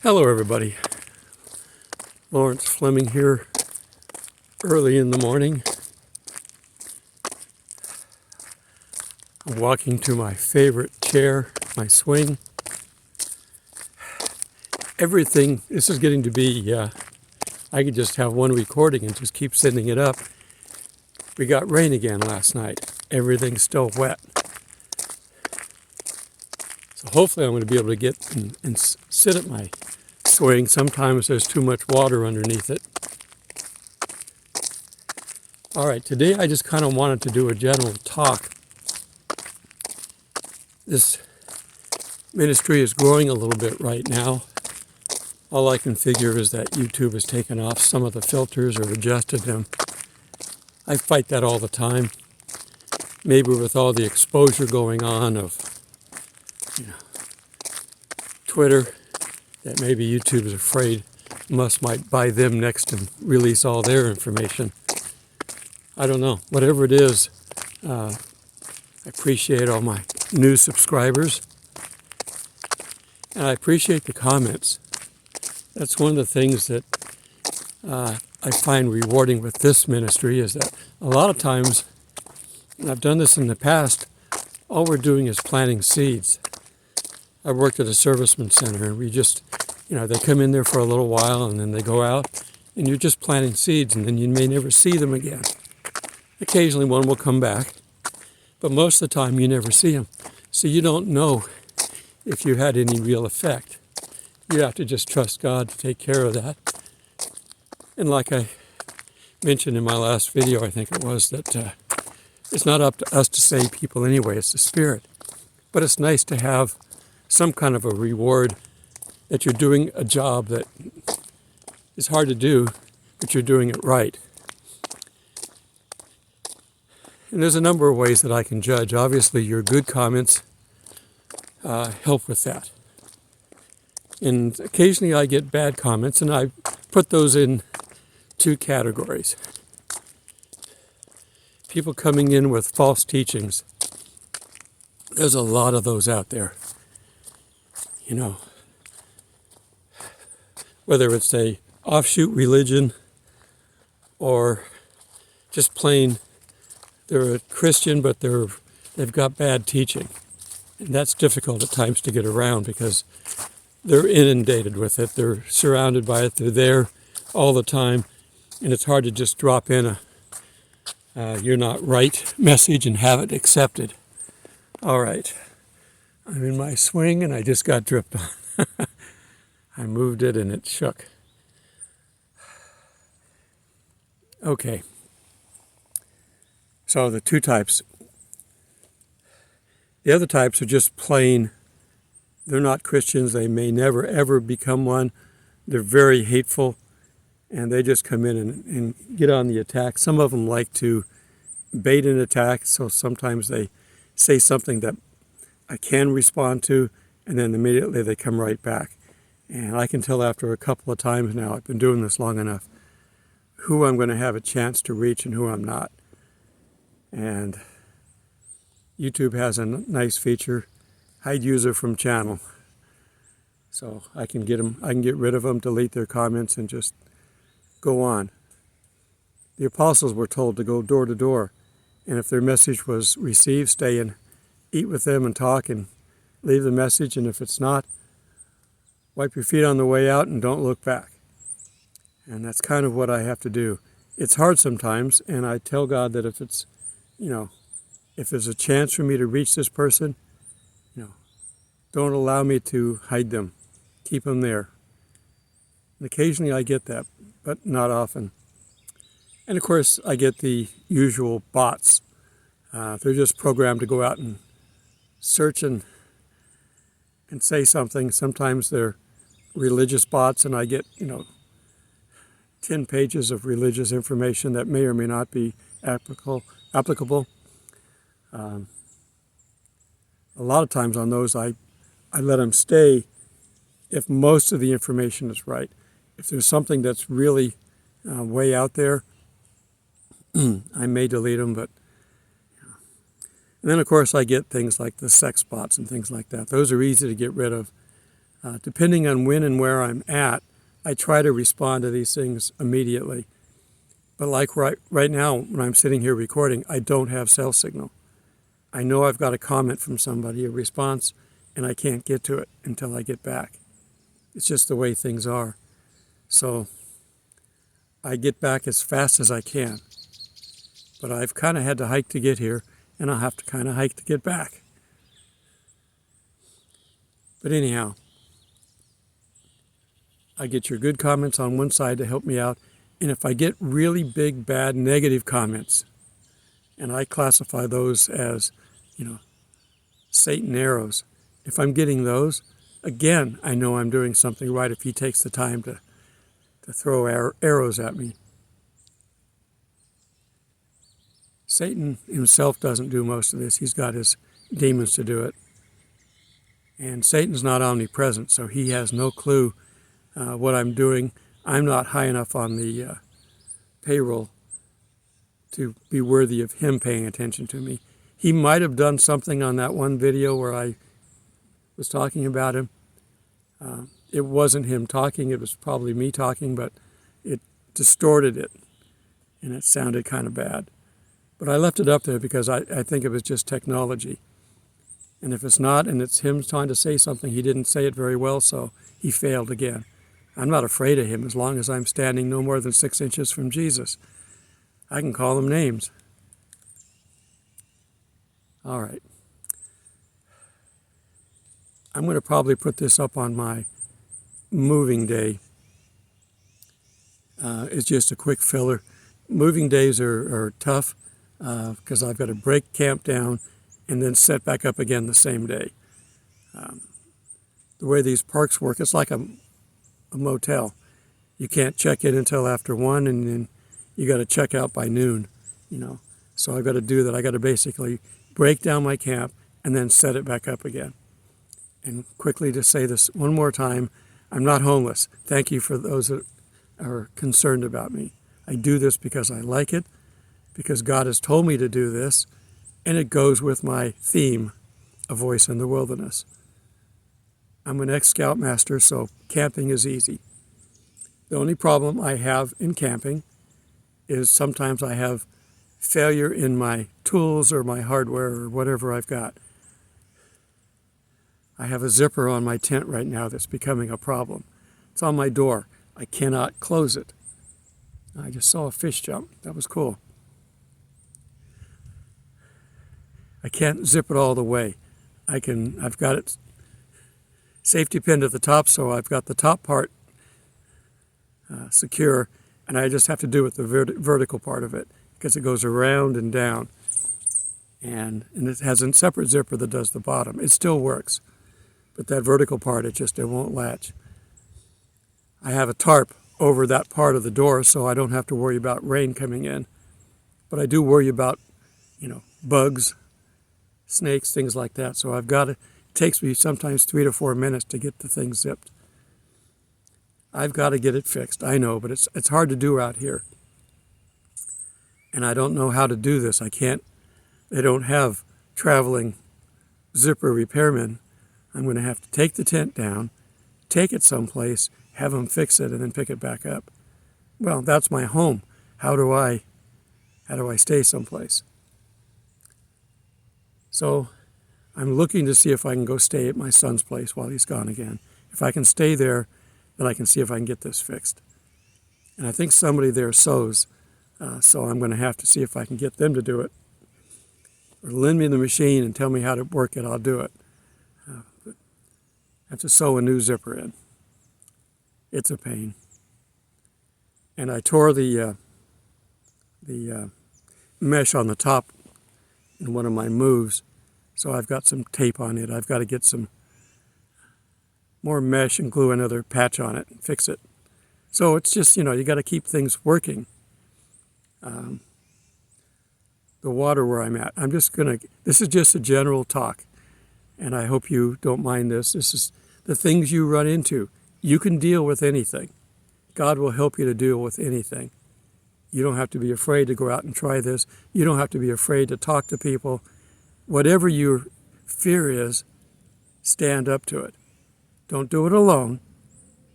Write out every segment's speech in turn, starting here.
Hello everybody, Thomas Fleming here, early in the morning. I'm walking to my favorite chair, my swing. Everything, this is getting to be, I could just have one recording and just keep sending it up. We got rain again last night. Everything's still wet. So hopefully I'm going to be able to get and sit at my swing. Sometimes there's too much water underneath it. All right, today I just kind of wanted to do a general talk. This ministry is growing a little bit right now. All I can figure is that YouTube has taken off some of the filters or adjusted them. I fight that all the time. Maybe with all the exposure going on of Twitter, that maybe YouTube is afraid Musk might buy them next and release all their information. I don't know. Whatever it is, I appreciate all my new subscribers. And I appreciate the comments. That's one of the things that I find rewarding with this ministry is that a lot of times, and I've done this in the past, all we're doing is planting seeds. I worked at a serviceman center, and we just, they come in there for a little while, and then they go out, and you're just planting seeds, and then you may never see them again. Occasionally one will come back, but most of the time you never see them. So you don't know if you had any real effect. You have to just trust God to take care of that. And like I mentioned in my last video, I think it was, that it's not up to us to save people anyway, it's the Spirit. But it's nice to have some kind of a reward that you're doing a job that is hard to do, but you're doing it right. And there's a number of ways that I can judge. Obviously, your good comments help with that. And occasionally I get bad comments, and I put those in two categories. People coming in with false teachings. There's a lot of those out there. Whether it's a offshoot religion or just plain they're a Christian, but they've got bad teaching. And that's difficult at times to get around because they're inundated with it. They're surrounded by it. They're there all the time. And it's hard to just drop in a you're not right message and have it accepted. All right. I'm in my swing and I just got dripped on. I moved it and it shook. Okay. So the two types. The other types are just plain, they're not Christians. They may never, ever become one. They're very hateful, and they just come in and get on the attack. Some of them like to bait an attack, so sometimes they say something that I can respond to, and then immediately they come right back. And I can tell after a couple of times now, I've been doing this long enough, who I'm going to have a chance to reach and who I'm not. And YouTube has a nice feature, hide user from channel. So I can get rid of them, delete their comments, and just go on. The apostles were told to go door to door, and if their message was received, stay and eat with them and talk and leave the message, and if it's not, wipe your feet on the way out and don't look back. And that's kind of what I have to do. It's hard sometimes, and I tell God that if it's, if there's a chance for me to reach this person, don't allow me to hide them. Keep them there. And occasionally I get that, but not often. And of course, I get the usual bots. They're just programmed to go out and search and say something. Sometimes they're religious bots, and I get, 10 pages of religious information that may or may not be applicable. A lot of times on those, I let them stay if most of the information is right. If there's something that's really way out there, I may delete them, but and then of course I get things like the sex bots and things like that. Those are easy to get rid of. Depending on when and where I'm at, I try to respond to these things immediately. But like right now, when I'm sitting here recording, I don't have cell signal. I know I've got a comment from somebody, a response, and I can't get to it until I get back. It's just the way things are. So I get back as fast as I can. But I've kind of had to hike to get here, and I'll have to kind of hike to get back. But anyhow, I get your good comments on one side to help me out. And if I get really big, bad, negative comments, and I classify those as, Satan arrows, if I'm getting those, again, I know I'm doing something right if he takes the time to throw arrows at me. Satan himself doesn't do most of this. He's got his demons to do it. And Satan's not omnipresent, so he has no clue what I'm doing. I'm not high enough on the payroll to be worthy of him paying attention to me. He might have done something on that one video where I was talking about him. It wasn't him talking, it was probably me talking, but it distorted it, and it sounded kind of bad. But I left it up there because I think it was just technology. And if it's not, and it's him trying to say something, he didn't say it very well, so he failed again. I'm not afraid of him as long as I'm standing no more than 6 inches from Jesus. I can call him names. All right. I'm going to probably put this up on my moving day. It's just a quick filler. Moving days are tough because I've got to break camp down and then set back up again the same day. The way these parks work, it's like a motel. You can't check in until after 1, and then you got to check out by noon, So I've got to do that. I got to basically break down my camp and then set it back up again. And quickly to say this one more time, I'm not homeless. Thank you for those that are concerned about me. I do this because I like it, because God has told me to do this, and it goes with my theme, A Voice in the Wilderness. I'm an ex-scoutmaster, so camping is easy. The only problem I have in camping is sometimes I have failure in my tools or my hardware or whatever I've got. I have a zipper on my tent right now that's becoming a problem. It's on my door. I cannot close it. I just saw a fish jump. That was cool. I can't zip it all the way. I've got it safety pinned at the top, so I've got the top part secure, and I just have to do with the vertical part of it because it goes around and down. And it has a separate zipper that does the bottom. It still works, but that vertical part, it won't latch. I have a tarp over that part of the door so I don't have to worry about rain coming in. But I do worry about, bugs, snakes, things like that. So it takes me sometimes 3 to 4 minutes to get the thing zipped. I've got to get it fixed. I know, but it's hard to do out here. And I don't know how to do this. They don't have traveling zipper repairmen. I'm going to have to take the tent down, take it someplace, have them fix it, and then pick it back up. Well, that's my home. How do I stay someplace? So I'm looking to see if I can go stay at my son's place while he's gone again. If I can stay there, then I can see if I can get this fixed. And I think somebody there sews, so I'm going to have to see if I can get them to do it. Or lend me the machine and tell me how to work it, I'll do it. But I have to sew a new zipper in. It's a pain. And I tore the mesh on the top in one of my moves, so I've got some tape on it. I've got to get some more mesh and glue another patch on it and fix it. So it's just, you got to keep things working. The water where I'm at, this is just a general talk, and I hope you don't mind this. This is the things you run into. You can deal with anything. God will help you to deal with anything. You don't have to be afraid to go out and try this. You don't have to be afraid to talk to people. Whatever your fear is, stand up to it. Don't do it alone.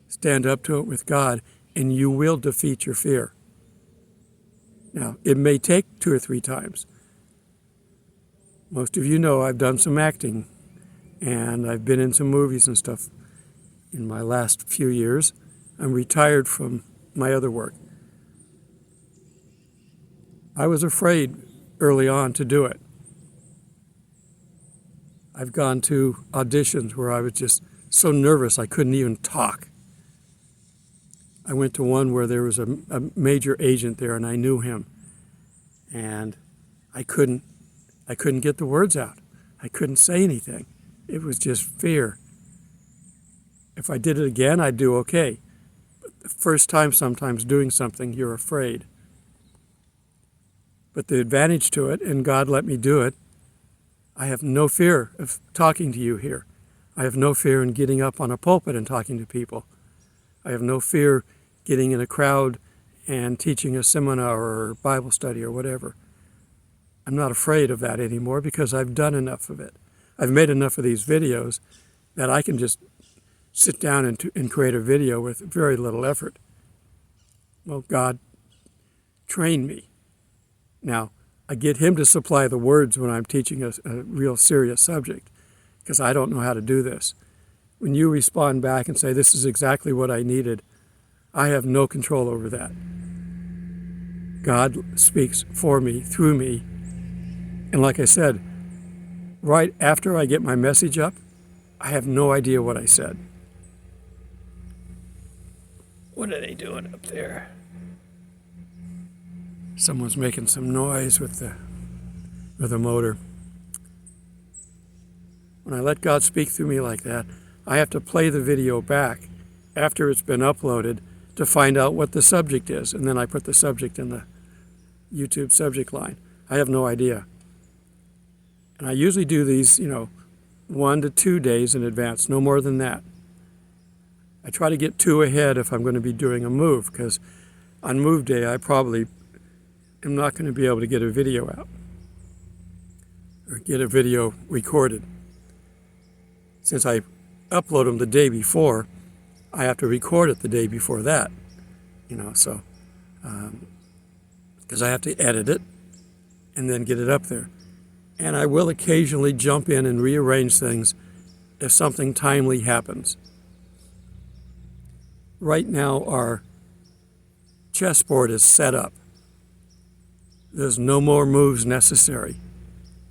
Stand up to it with God, and you will defeat your fear. Now, it may take 2 or 3 times. Most of you know I've done some acting, and I've been in some movies and stuff in my last few years. I'm retired from my other work. I was afraid early on to do it. I've gone to auditions where I was just so nervous I couldn't even talk. I went to one where there was a major agent there, and I knew him, and I couldn't get the words out. I couldn't say anything. It was just fear. If I did it again, I'd do okay. But the first time sometimes doing something, you're afraid. But the advantage to it, and God let me do it, I have no fear of talking to you here. I have no fear in getting up on a pulpit and talking to people. I have no fear getting in a crowd and teaching a seminar or Bible study or whatever. I'm not afraid of that anymore because I've done enough of it. I've made enough of these videos that I can just sit down and create a video with very little effort. Well, God trained me. Now, I get him to supply the words when I'm teaching a real serious subject because I don't know how to do this. When you respond back and say, this is exactly what I needed, I have no control over that. God speaks for me, through me. And like I said, right after I get my message up, I have no idea what I said. What are they doing up there? Someone's making some noise with the motor. When I let God speak through me like that, I have to play the video back after it's been uploaded to find out what the subject is, and then I put the subject in the YouTube subject line. I have no idea. And I usually do these, 1 to 2 days in advance, no more than that. I try to get 2 ahead if I'm going to be doing a move, because on move day I probably am not going to be able to get a video out or get a video recorded. Since I upload them the day before, I have to record it the day before that, because I have to edit it and then get it up there. And I will occasionally jump in and rearrange things if something timely happens. Right now, our chessboard is set up. There's no more moves necessary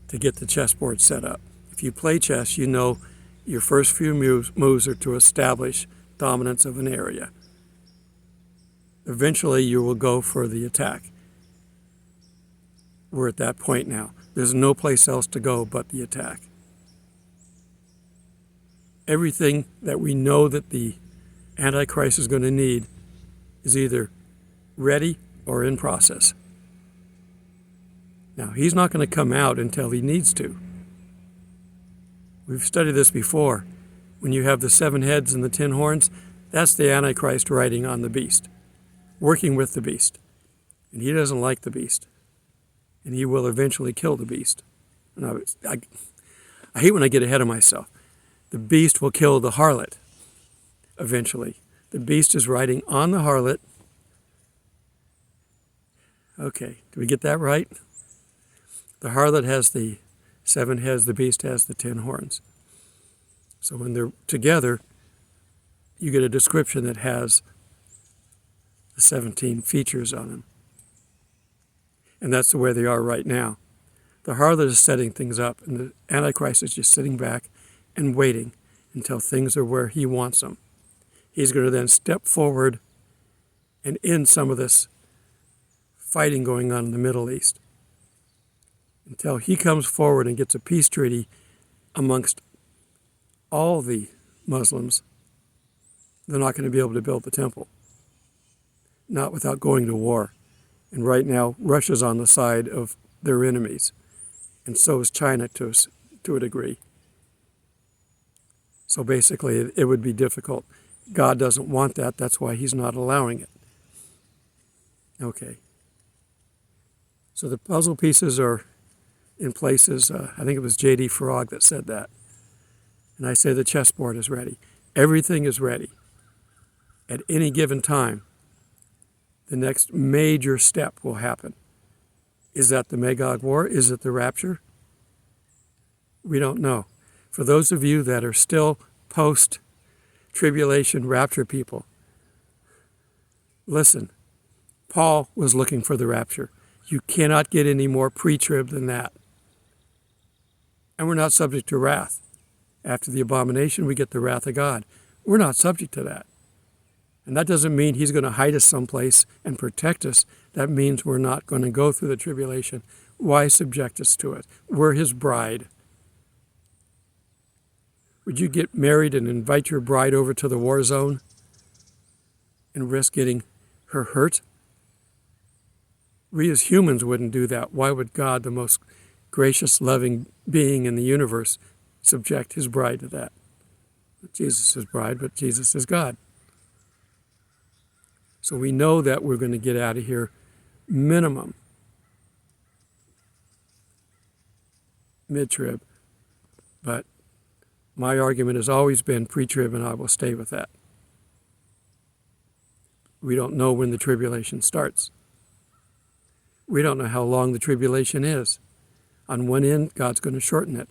to get the chessboard set up. If you play chess, you know your first few moves are to establish dominance of an area. Eventually, you will go for the attack. We're at that point now. There's no place else to go but the attack. Everything that we know that the Antichrist is going to need is either ready or in process. Now, he's not going to come out until he needs to. We've studied this before. When you have the 7 heads and the 10 horns, that's the Antichrist riding on the beast, working with the beast. And he doesn't like the beast. And he will eventually kill the beast. And I hate when I get ahead of myself. The beast will kill the harlot eventually. The beast is riding on the harlot. Okay, did we get that right? The harlot has the 7 heads, the beast has the 10 horns. So when they're together, you get a description that has the 17 features on them. And that's the way they are right now. The harlot is setting things up, and the Antichrist is just sitting back and waiting until things are where he wants them. He's going to then step forward and end some of this fighting going on in the Middle East. Until he comes forward and gets a peace treaty amongst all the Muslims, they're not going to be able to build the temple. Not without going to war. And right now, Russia's on the side of their enemies. And so is China to a degree. So basically, it would be difficult. God doesn't want that. That's why he's not allowing it. Okay. So the puzzle pieces are in places. I think it was J.D. Frog that said that. And I say the chessboard is ready. Everything is ready. At any given time, the next major step will happen. Is that the Magog War? Is it the rapture? We don't know. For those of you that are still post-tribulation rapture people, listen, Paul was looking for the rapture. You cannot get any more pre-trib than that. And we're not subject to wrath. After the abomination, we get the wrath of God. We're not subject to that. And that doesn't mean he's going to hide us someplace and protect us. That means we're not going to go through the tribulation. Why subject us to it? We're his bride. Would you get married and invite your bride over to the war zone and risk getting her hurt? We as humans wouldn't do that. Why would God, the most gracious, loving being in the universe, subject his bride to that? Jesus is bride, but Jesus is God. So we know that we're going to get out of here minimum mid-trib. But my argument has always been pre-trib, and I will stay with that. We don't know when the tribulation starts. We don't know how long the tribulation is. On one end, God's going to shorten it.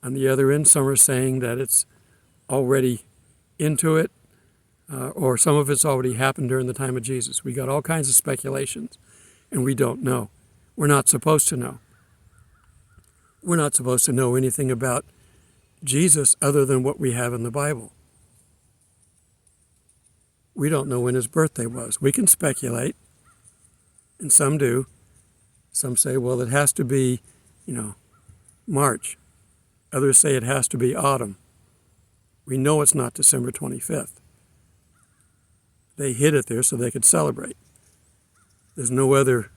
On the other end, some are saying that it's already into it, or some of it's already happened during the time of Jesus. We got all kinds of speculations, and we don't know. We're not supposed to know. We're not supposed to know anything about Jesus other than what we have in the Bible. We don't know when his birthday was. We can speculate, and some do. Some say, well, it has to be, March. Others say it has to be autumn. We know it's not December 25th. They hid it there so they could celebrate. There's no other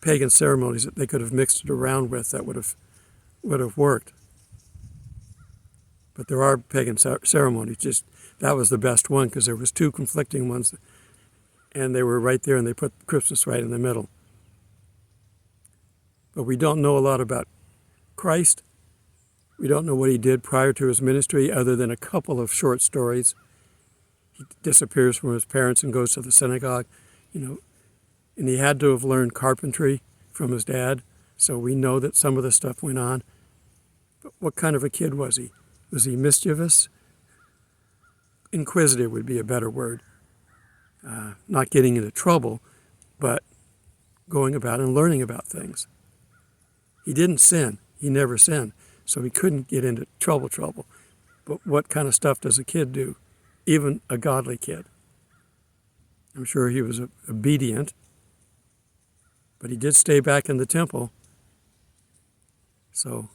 pagan ceremonies that they could have mixed it around with that would have worked. But there are pagan ceremonies. Just that was the best one because there was two conflicting ones, and they were right there, and they put Christmas right in the middle. But we don't know a lot about Christ. We don't know what he did prior to his ministry other than a couple of short stories. He disappears from his parents and goes to the synagogue, and he had to have learned carpentry from his dad, so we know that some of the stuff went on. But what kind of a kid was he? Was he mischievous? Inquisitive would be a better word. Not getting into trouble, but going about and learning about things. He didn't sin. He never sinned, so he couldn't get into trouble. But what kind of stuff does a kid do? Even a godly kid. I'm sure he was obedient, but he did stay back in the temple. So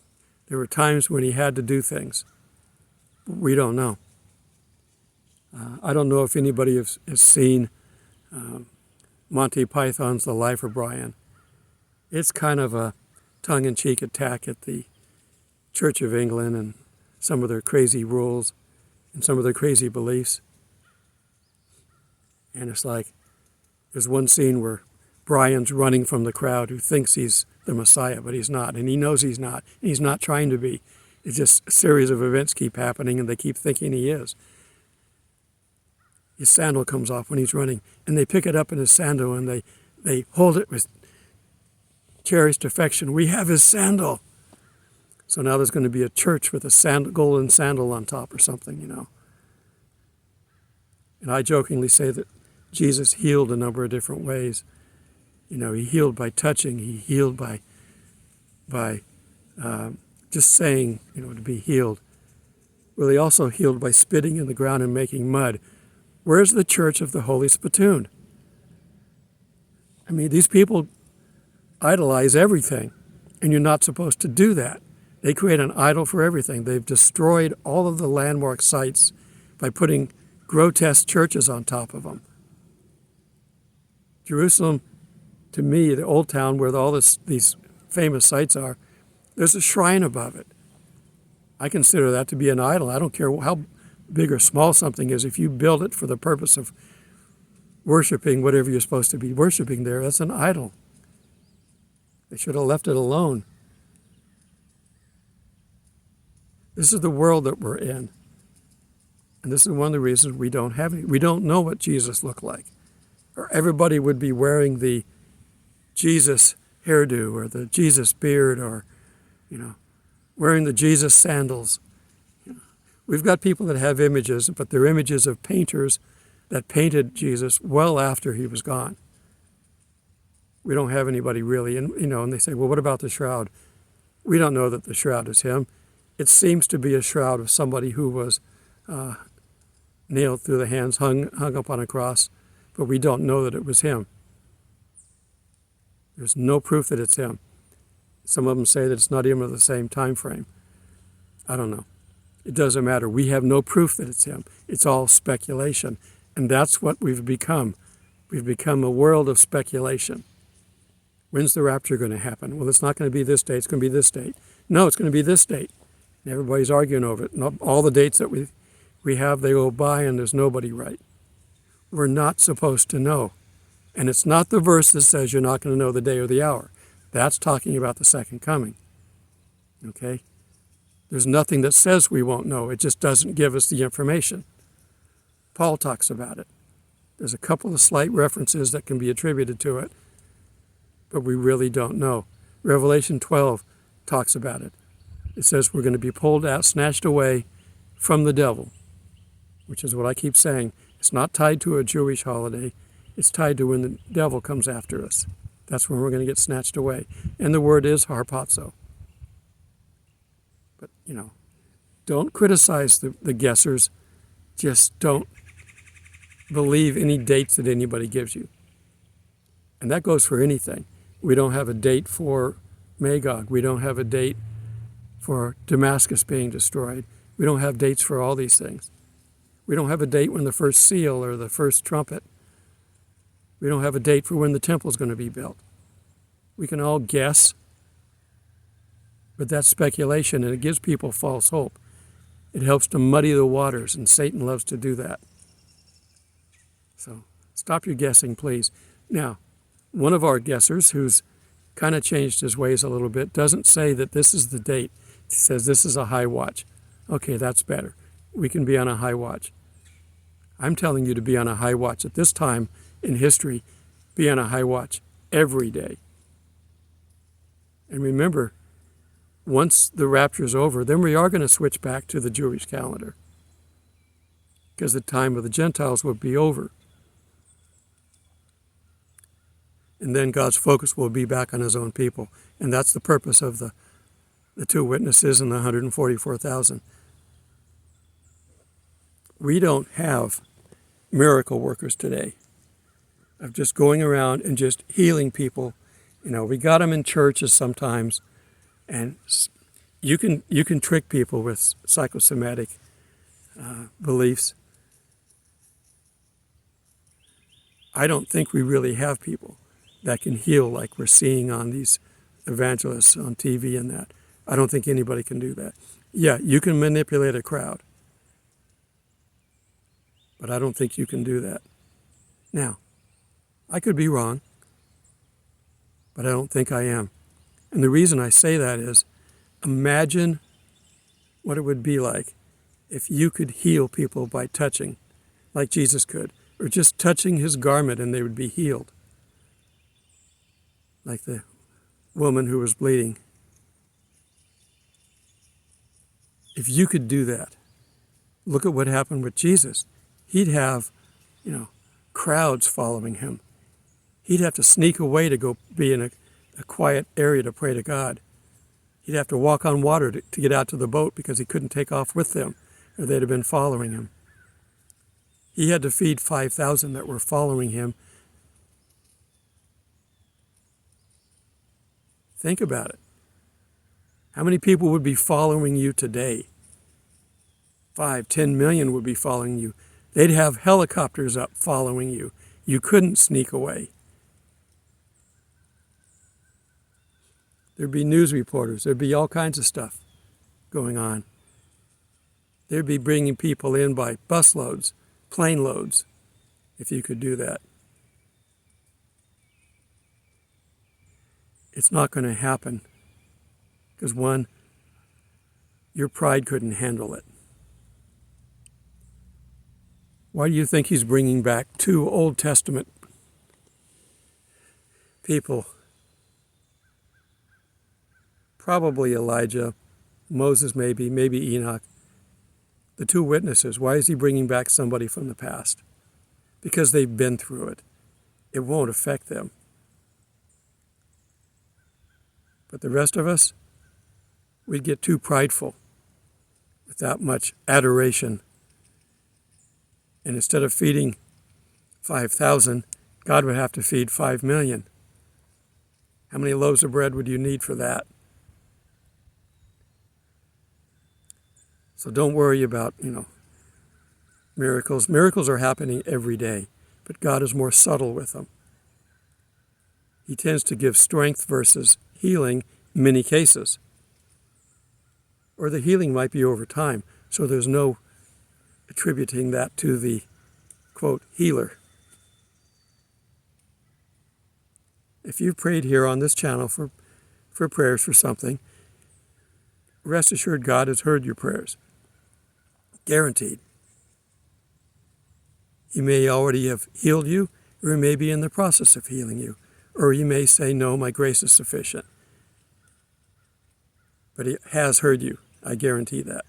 there were times when he had to do things. We don't know. I don't know if anybody has seen Monty Python's The Life of Brian. It's kind of a tongue-in-cheek attack at the Church of England and some of their crazy rules and some of their crazy beliefs. And it's like, there's one scene where Brian's running from the crowd who thinks he's the Messiah, but he's not. And he knows he's not. And he's not trying to be. It's just a series of events keep happening, and they keep thinking he is. His sandal comes off when he's running, and they pick it up in his sandal, and they hold it with cherished affection. We have his sandal. So now there's going to be a church with a golden sandal on top or something, And I jokingly say that Jesus healed a number of different ways. He healed by touching. He healed by just saying, to be healed. Well, he also healed by spitting in the ground and making mud. Where's the church of the Holy Spittoon? I mean, these people idolize everything, and you're not supposed to do that. They create an idol for everything. They've destroyed all of the landmark sites by putting grotesque churches on top of them. Jerusalem, to me, the old town where all these famous sites are, there's a shrine above it. I consider that to be an idol. I don't care how big or small something is. If you build it for the purpose of worshiping whatever you're supposed to be worshiping there, that's an idol. They should have left it alone. This is the world that we're in. And this is one of the reasons we don't have any. We don't know what Jesus looked like. Or everybody would be wearing the Jesus hairdo or the Jesus beard or, wearing the Jesus sandals. We've got people that have images, but they're images of painters that painted Jesus well after he was gone. We don't have anybody really, and they say, well, what about the shroud? We don't know that the shroud is him. It seems to be a shroud of somebody who was nailed through the hands, hung up on a cross, but we don't know that it was him. There's no proof that it's him. Some of them say that it's not even of the same time frame. I don't know. It doesn't matter. We have no proof that it's him. It's all speculation. And that's what we've become. We've become a world of speculation. When's the rapture going to happen? Well, it's not going to be this date. It's going to be this date. No, it's going to be this date. And everybody's arguing over it. And all the dates that we have, they go by and there's nobody right. We're not supposed to know. And it's not the verse that says you're not going to know the day or the hour. That's talking about the second coming. Okay? There's nothing that says we won't know. It just doesn't give us the information. Paul talks about it. There's a couple of slight references that can be attributed to it, but we really don't know. Revelation 12 talks about it. It says we're going to be pulled out, snatched away from the devil, which is what I keep saying. It's not tied to a Jewish holiday. It's tied to when the devil comes after us. That's when we're going to get snatched away. And the word is harpazo. But, don't criticize the guessers. Just don't believe any dates that anybody gives you. And that goes for anything. We don't have a date for Magog. We don't have a date for Damascus being destroyed. We don't have dates for all these things. We don't have a date when the first seal or the first trumpet. We don't have a date for when the temple is going to be built. We can all guess, but that's speculation, and it gives people false hope. It helps to muddy the waters, and Satan loves to do that. So stop your guessing, please. Now, one of our guessers, who's kind of changed his ways a little bit, doesn't say that this is the date. He says this is a high watch. Okay, that's better. We can be on a high watch. I'm telling you to be on a high watch at this time in history. Be on a high watch every day. And remember, once the rapture is over, then we are going to switch back to the Jewish calendar, because the time of the Gentiles will be over. And then God's focus will be back on his own people. And that's the purpose of the two witnesses and the 144,000. We don't have miracle workers today of just going around and just healing people. We got them in churches sometimes, and you can trick people with psychosomatic beliefs. I don't think we really have people that can heal like we're seeing on these evangelists on TV and that. I don't think anybody can do that. Yeah, you can manipulate a crowd, but I don't think you can do that. Now, I could be wrong, but I don't think I am. And the reason I say that is, imagine what it would be like if you could heal people by touching, like Jesus could, or just touching his garment and they would be healed. Like the woman who was bleeding. If you could do that, look at what happened with Jesus. He'd have, crowds following him. He'd have to sneak away to go be in a quiet area to pray to God. He'd have to walk on water to get out to the boat because he couldn't take off with them, or they'd have been following him. He had to feed 5,000 that were following him. Think about it. How many people would be following you today? 5, 10 million would be following you. They'd have helicopters up following you. You couldn't sneak away. There'd be news reporters. There'd be all kinds of stuff going on. They'd be bringing people in by busloads, plane loads, if you could do that. It's not going to happen because, one, your pride couldn't handle it. Why do you think he's bringing back 2 Old Testament people? Probably Elijah, Moses maybe Enoch. The 2 witnesses. Why is he bringing back somebody from the past? Because they've been through it. It won't affect them. But the rest of us, we'd get too prideful with that much adoration. And instead of feeding 5,000, God would have to feed 5 million. How many loaves of bread would you need for that? So don't worry about, miracles. Miracles are happening every day, but God is more subtle with them. He tends to give strength versus healing in many cases. Or the healing might be over time, so there's no attributing that to the, quote, healer. If you've prayed here on this channel for prayers for something, rest assured God has heard your prayers. Guaranteed. He may already have healed you, or he may be in the process of healing you. Or he may say, no, my grace is sufficient. But he has heard you. I guarantee that.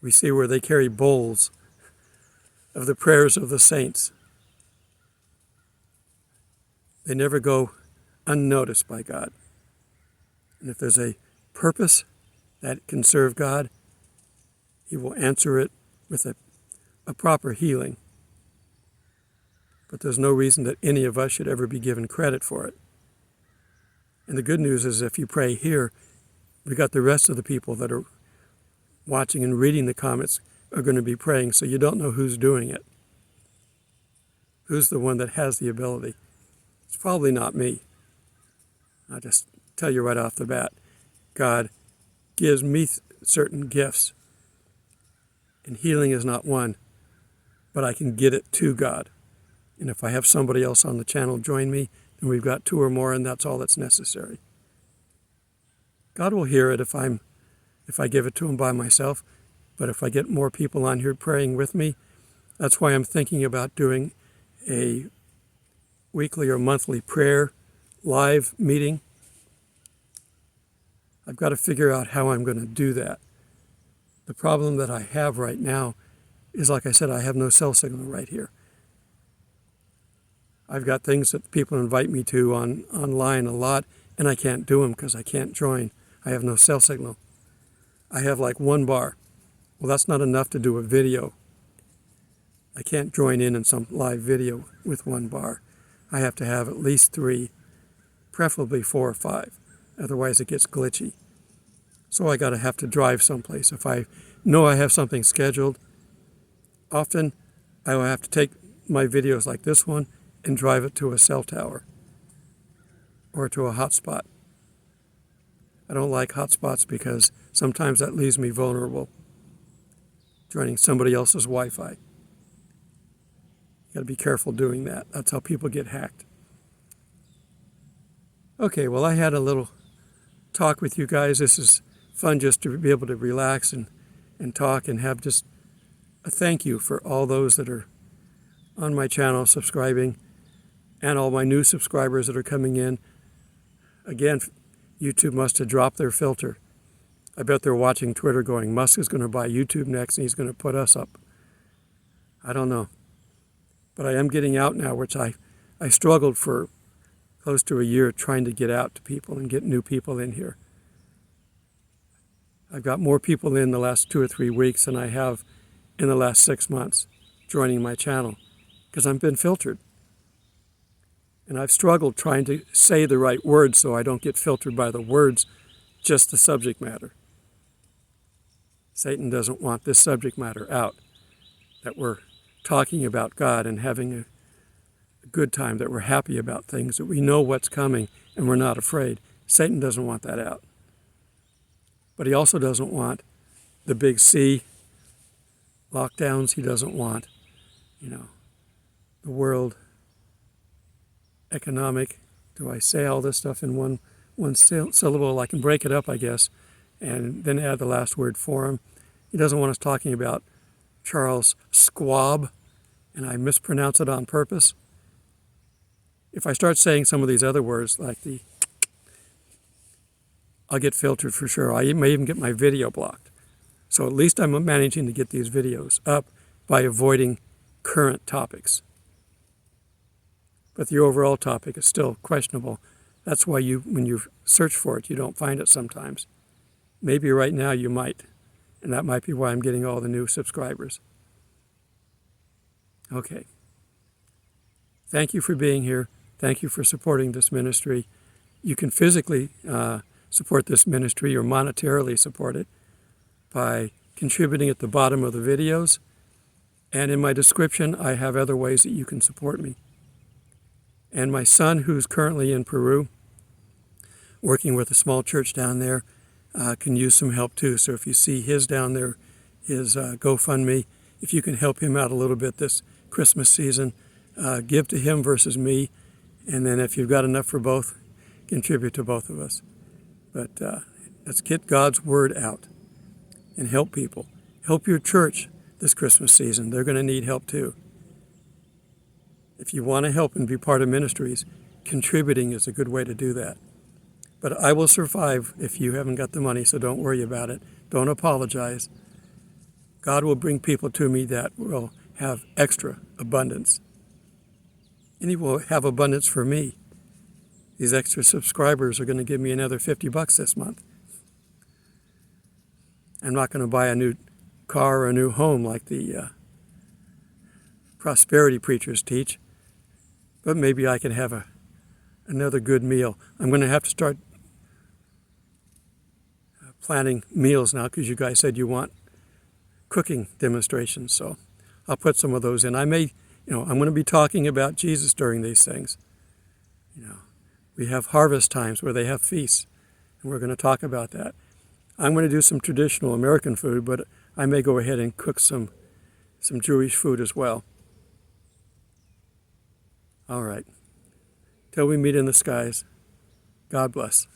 We see where they carry bowls of the prayers of the saints. They never go unnoticed by God. And if there's a purpose that can serve God, he will answer it with a proper healing. But there's no reason that any of us should ever be given credit for it. And the good news is if you pray here, we got the rest of the people that are watching and reading the comments are going to be praying, so you don't know who's doing it. Who's the one that has the ability? It's probably not me. I'll just tell you right off the bat. God gives me certain gifts, and healing is not one, but I can get it to God. And if I have somebody else on the channel join me, then we've got 2 or more, and that's all that's necessary. God will hear it if I give it to him by myself, but if I get more people on here praying with me, that's why I'm thinking about doing a weekly or monthly prayer live meeting. I've got to figure out how I'm going to do that. The problem that I have right now is, like I said, I have no cell signal right here. I've got things that people invite me to online a lot, and I can't do them because I can't join. I have no cell signal. I have like 1 bar. Well, that's not enough to do a video. I can't join in some live video with 1 bar. I have to have at least 3, preferably 4 or 5. Otherwise it gets glitchy. So I have to drive someplace. If I know I have something scheduled, often I will have to take my videos like this one and drive it to a cell tower or to a hotspot. I don't like hotspots because sometimes that leaves me vulnerable, joining somebody else's Wi-Fi. You got to be careful doing that. That's how people get hacked. Okay, well, I had a little talk with you guys. This is fun just to be able to relax and talk and have just a thank you for all those that are on my channel subscribing and all my new subscribers that are coming in. Again, YouTube must have dropped their filter. I bet they're watching Twitter going, Musk is going to buy YouTube next and he's going to put us up. I don't know. But I am getting out now, which I struggled for close to a year trying to get out to people and get new people in here. I've got more people in the last 2 or 3 weeks than I have in the last 6 months joining my channel because I've been filtered. And I've struggled trying to say the right words so I don't get filtered by the words, just the subject matter. Satan doesn't want this subject matter out, that we're talking about God and having a good time, that we're happy about things, that we know what's coming and we're not afraid. Satan doesn't want that out. But he also doesn't want the big C lockdowns. He doesn't want, the world economic. Do I say all this stuff in one syllable? I can break it up, I guess, and then add the last word for him. He doesn't want us talking about Charles Schwab, and I mispronounce it on purpose. If I start saying some of these other words, like I'll get filtered for sure. I may even get my video blocked. So at least I'm managing to get these videos up by avoiding current topics. But the overall topic is still questionable. That's why when you search for it, you don't find it sometimes. Maybe right now you might, and that might be why I'm getting all the new subscribers. Okay. Thank you for being here. Thank you for supporting this ministry. You can physically support this ministry or monetarily support it by contributing at the bottom of the videos. And in my description, I have other ways that you can support me. And my son, who's currently in Peru, working with a small church down there, can use some help too. So if you see his down there, his GoFundMe, if you can help him out a little bit this Christmas season, give to him versus me. And then if you've got enough for both, contribute to both of us. But let's get God's word out and help people. Help your church this Christmas season. They're going to need help too. If you want to help and be part of ministries, contributing is a good way to do that. But I will survive if you haven't got the money, so don't worry about it. Don't apologize. God will bring people to me that will have extra abundance. And he will have abundance for me. These extra subscribers are going to give me another $50 this month. I'm not going to buy a new car or a new home like the prosperity preachers teach, but maybe I can have another good meal. I'm going to have to start planning meals now because you guys said you want cooking demonstrations, so I'll put some of those in. I'm going to be talking about Jesus during these things. We have harvest times where they have feasts, and we're going to talk about that. I'm going to do some traditional American food, but I may go ahead and cook some Jewish food as well. All right. Till we meet in the skies, God bless.